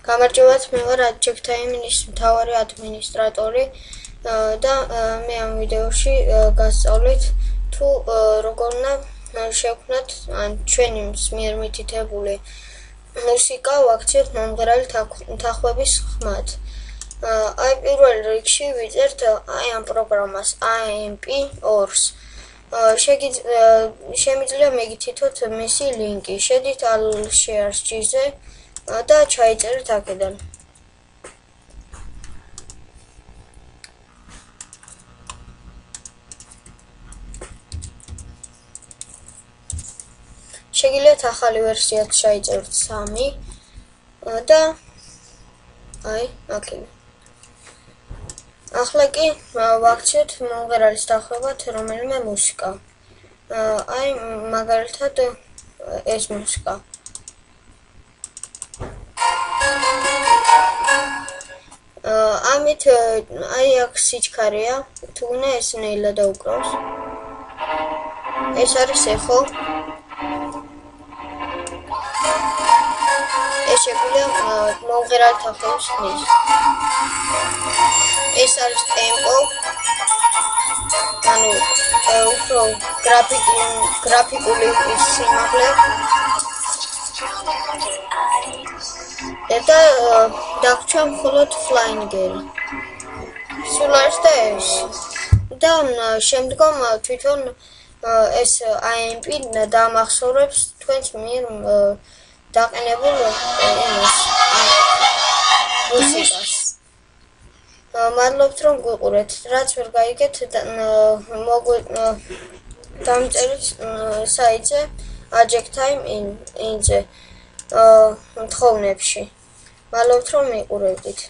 გამარჯობათ, მე ვარ Adjective-ის მთავარი ადმინისტრატორი და მე ამ ვიდეოში გასწავლით თუ როგორ უნდა შევქმნათ ჩვენი მიერ მითითებული მუსიკა ვაქციოთ მომღერალი თანხმობის ხმად. აი პირველ რიგში ვიწერთ აი ამ პროგრამას AMP2-ს. შემიძლია მეგითითოთ მისი ლინკი. შედით All-Shares-ზე და ჩაიწერეთ აქედან. შეგიძლიათ ახალი ვერსიაც ჩაიწეროთ 3 და აი აქედან. ახლა კი ვაქციოთ მომღერალის თანხმობად რომელიმე მუსიკა. აი მაგალითად ეს მუსიკა. ამით აი აქ სიჩქარეა, თუნდაც ეს ნელა დაუკრავს. ეს არის ეხო. ეს შეგვიძლია მომღერალი თანხმობის ხმის. ეს არის ტემპო. ანუ უფრო გრაფიკული სიმაღლე. და დაგვრჩა მხოლოდ ფლაინგერი. სულ არის და ეს. და შემდგომ თვითონ ეს AMP დაამახსოვრებს თქვენს მიერ დაყენებულ მუსიკას. მადლობთ რომ გვიყურეთ. რაც ვერ გაიგეთ დამწერეთ საიტზე Adjective-ზე. თხოვნებში. მადლობთ რომ მიყურებდით.